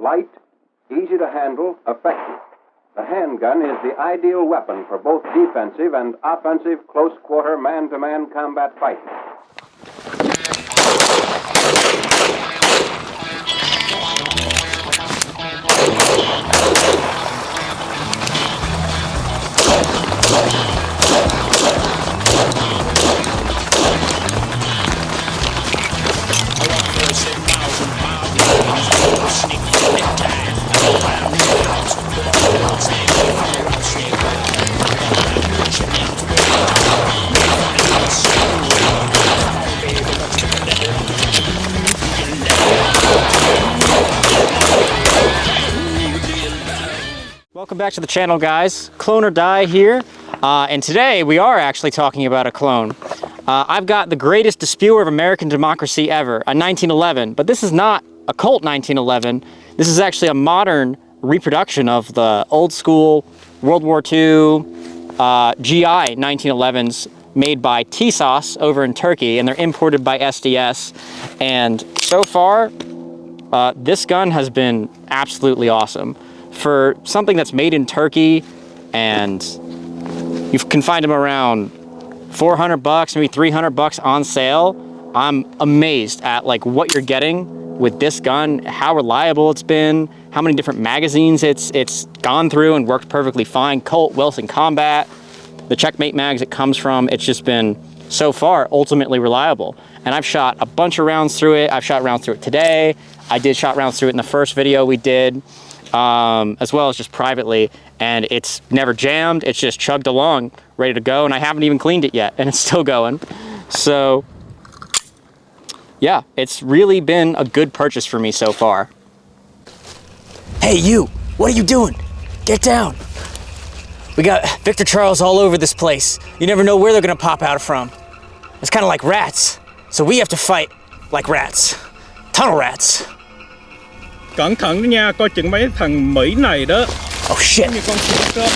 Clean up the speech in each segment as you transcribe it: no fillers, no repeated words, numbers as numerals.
Light, easy to handle, effective. The handgun is the ideal weapon for both defensive and offensive close-quarter man-to-man combat fighting. Welcome back to the channel, guys. CloneorDie here, and today we are actually talking about a clone. I've got the greatest disputer of American democracy ever, a 1911, but this is not a Colt 1911. This is actually a modern reproduction of the old school World War II GI 1911s made by Tisas over in Turkey, and they're imported by SDS. And so far, this gun has been absolutely awesome. For something that's made in Turkey, and you can find them around 400 bucks, maybe 300 bucks on sale. I'm amazed at like what you're getting with this gun, how reliable it's been, how many different magazines it's gone through and worked perfectly fine. Colt, Wilson Combat, the Checkmate mags it comes from, it's just been so far ultimately reliable. And I've shot a bunch of rounds through it. I've shot rounds through it today. I did shot rounds through it in the first video we did. As well as just privately, and it's never jammed. It's just chugged along, ready to go, and I haven't even cleaned it yet, and it's still going. So yeah, it's really been a good purchase for me so far. Hey you, what are you doing? Get down. We got Victor Charles all over this place. You never know where they're gonna pop out from. It's kind of like rats, so we have to fight like rats. Tunnel rats. Cẩn thận đó nha, coi chừng mấy thằng Mỹ này đó. Oh shit. Như con chuột đó.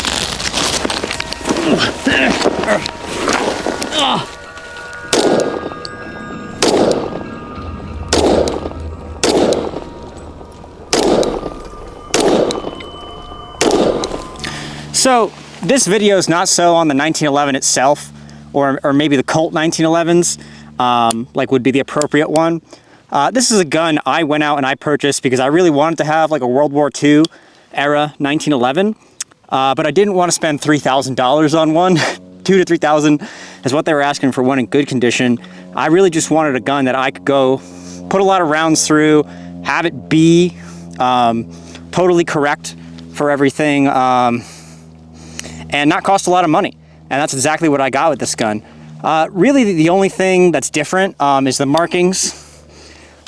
So this video is not so on the 1911 itself, or maybe the Colt 1911s, like would be the appropriate one. This is a gun I went out and I purchased because I really wanted to have like a World War II era 1911, but I didn't want to spend $3,000 on one. 2,000 to 3,000 is what they were asking for one in good condition. I really just wanted a gun that I could go put a lot of rounds through, have it be totally correct for everything, and not cost a lot of money. And that's exactly what I got with this gun. Really, the only thing that's different is the markings.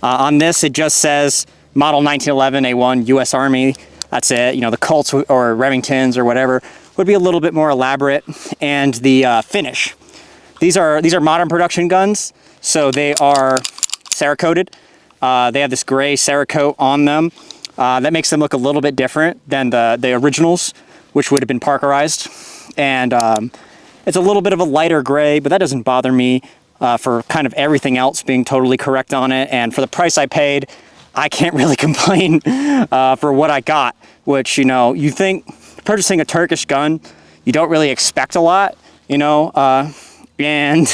On this, it just says model 1911a1 U.S. Army. That's it. You know, the Colts or Remingtons or whatever would be a little bit more elaborate. And the finish. These are modern production guns, so they are Cerakoted. They have this gray Cerakote on them. That makes them look a little bit different than the originals, which would have been Parkerized. And it's a little bit of a lighter gray, but that doesn't bother me. For kind of everything else being totally correct on it, and for the price I paid, I can't really complain for what I got, which, you know, you think purchasing a Turkish gun, you don't really expect a lot, you know, and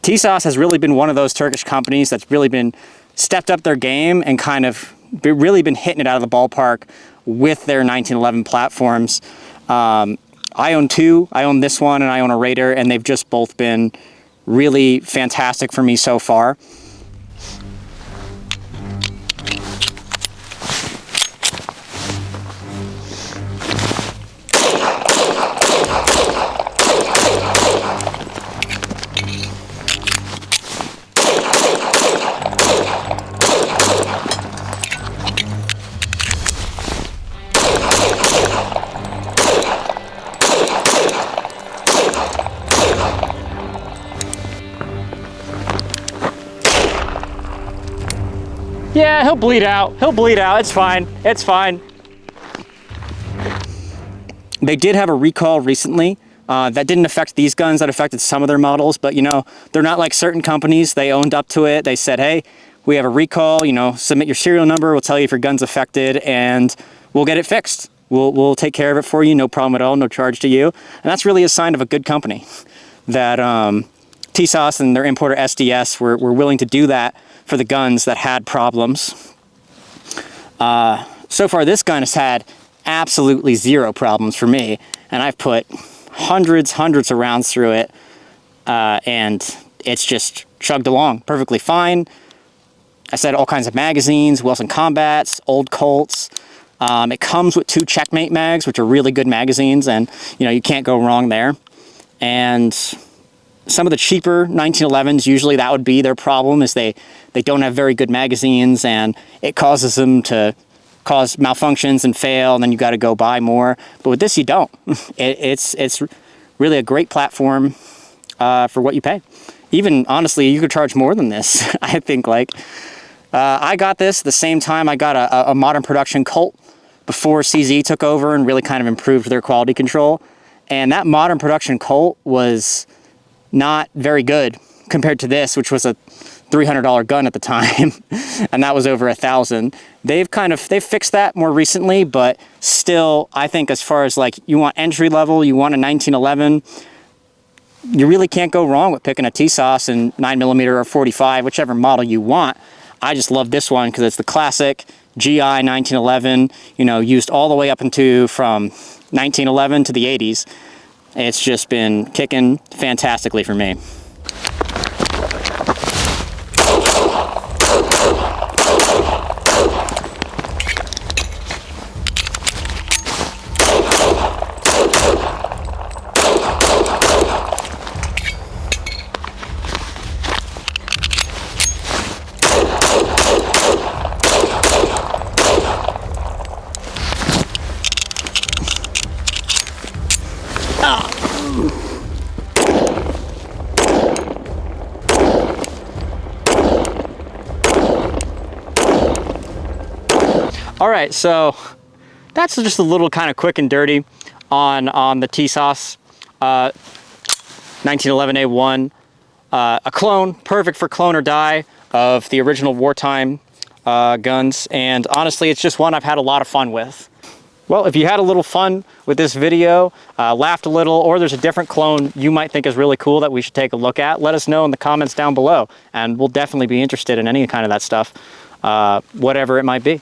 Tisas has really been one of those Turkish companies that's really been stepped up their game and kind of really been hitting it out of the ballpark with their 1911 platforms. I own two. I own this one and I own a Raider, and they've just both been really fantastic for me so far. Yeah, he'll bleed out. He'll bleed out. It's fine. It's fine. They did have a recall recently. That didn't affect these guns. That affected some of their models. But, you know, they're not like certain companies. They owned up to it. They said, hey, we have a recall, you know, submit your serial number, we'll tell you if your gun's affected, and we'll get it fixed. We'll take care of it for you, no problem at all, no charge to you. And that's really a sign of a good company, that Tisas and their importer SDS were willing to do that for the guns that had problems. So far, this gun has had absolutely zero problems for me, and I've put hundreds of rounds through it, and it's just chugged along perfectly fine. I said all kinds of magazines, Wilson Combats, old Colts. It comes with 2 Checkmate mags, which are really good magazines, and you know, you can't go wrong there. And some of the cheaper 1911s, usually that would be their problem, is they don't have very good magazines, and it causes them to cause malfunctions and fail, and then you got to go buy more. But with this, you don't. It's really a great platform for what you pay. Even honestly, you could charge more than this. I think, like, I got this the same time I got a modern production Colt before CZ took over and really kind of improved their quality control. And that modern production Colt was not very good compared to this, which was a $300 gun at the time, and that was over $1,000. They've fixed that more recently, but still, I think as far as like you want entry level, you want a 1911, you really can't go wrong with picking a Tisas in 9mm or 45, whichever model you want. I just love this one because it's the classic GI 1911, you know, used all the way up into from 1911 to the 80s. It's just been kicking fantastically for me. All right, so that's just a little kind of quick and dirty on the Tisas 1911a1, a clone, perfect for CloneorDie of the original wartime guns, and honestly, it's just one I've had a lot of fun with. Well, if you had a little fun with this video, laughed a little, or there's a different clone you might think is really cool that we should take a look at, let us know in the comments down below, and we'll definitely be interested in any kind of that stuff, whatever it might be.